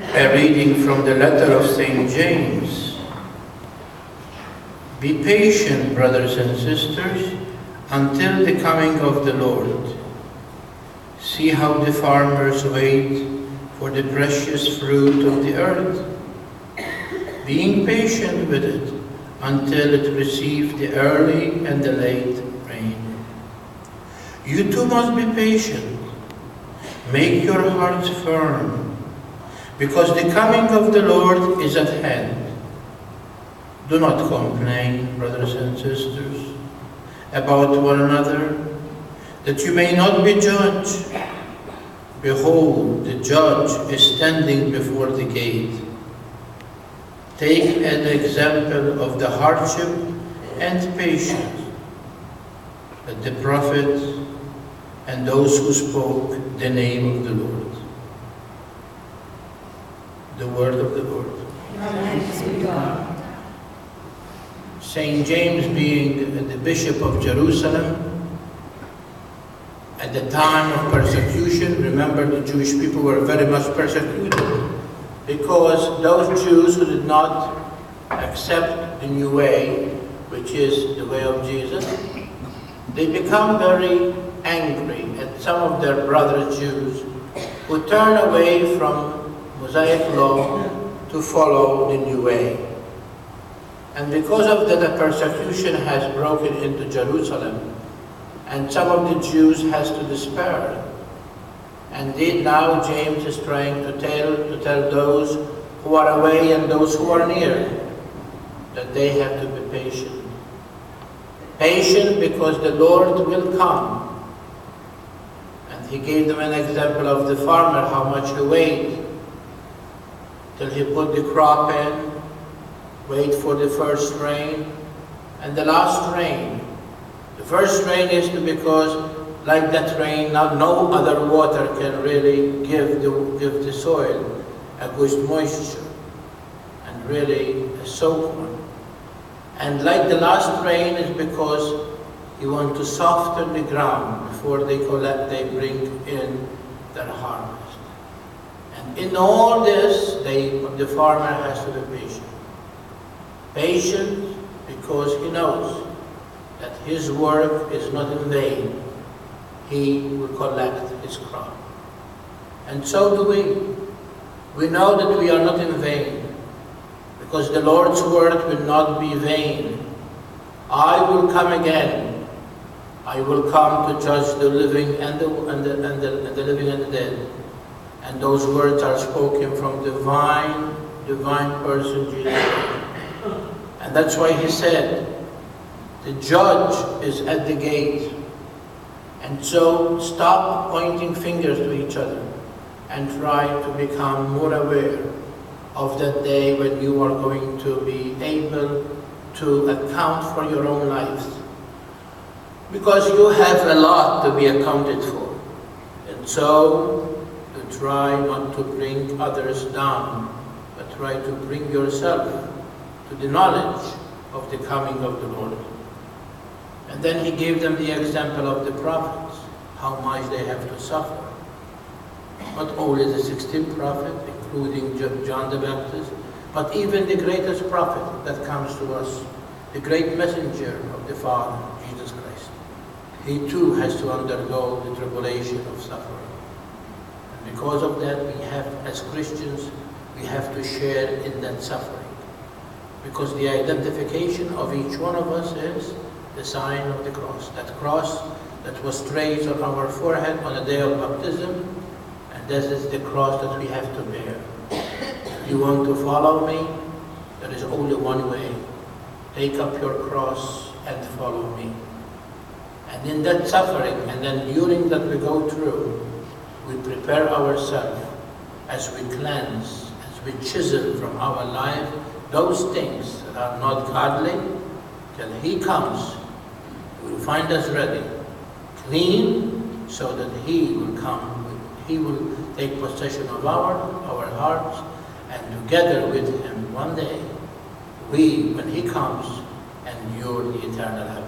A reading from the letter of St. James. Be patient, brothers and sisters, until the coming of the Lord. See how the farmers wait for the precious fruit of the earth, being patient with it until it receives the early and the late rain. You too must be patient. Make your hearts firm, because the coming of the Lord is at hand. Do not complain, brothers and sisters, about one another, that you may not be judged. Behold, the judge is standing before the gate. Take an example of the hardship and patience that the prophets and those who spoke the name of the Lord. The word of the Lord. Thanks be to God. St. James, being the Bishop of Jerusalem, at the time of persecution, remember the Jewish people were very much persecuted because those Jews who did not accept the new way, which is the way of Jesus, they become very angry at some of their brother Jews who turn away from Mosaic law to follow the new way. And because of that, the persecution has broken into Jerusalem, and some of the Jews has to despair. And now James is trying to tell those who are away and those who are near that they have to be patient. Patient because the Lord will come. And he gave them an example of the farmer, how much he waits till he put the crop in, wait for the first rain, and the last rain. The first rain is because, like that rain, no other water can really give the soil a good moisture and really a soak one. And like the last rain is because you want to soften the ground before they bring in their harvest. And in all this, the farmer has to be patient. Patient because he knows that his work is not in vain. He will collect his crop. And so do we. We know that we are not in vain, because the Lord's word will not be vain. I will come again. I will come to judge the living and the living and the dead. And those words are spoken from divine person, Jesus. And that's why he said, the judge is at the gate. And so stop pointing fingers to each other and try to become more aware of that day when you are going to be able to account for your own lives. Because you have a lot to be accounted for. And so to try not to bring others down, but try to bring yourself to the knowledge of the coming of the Lord. And then he gave them the example of the prophets, how much they have to suffer. Not only the 16th prophet, including John the Baptist, but even the greatest prophet that comes to us, the great messenger of the Father, Jesus Christ. He too has to undergo the tribulation of suffering. And because of that, we have, as Christians, we have to share in that suffering. Because the identification of each one of us is the sign of the cross. That cross that was traced on our forehead on the day of baptism, and this is the cross that we have to bear. If you want to follow me, there is only one way. Take up your cross and follow me. And in that suffering, and then during that we go through, we prepare ourselves as we cleanse, as we chisel from our life those things that are not godly, till he comes. He will find us ready, clean, so that he will come. He will take possession of our hearts, and together with him one day, we, when he comes, endure the eternal happiness.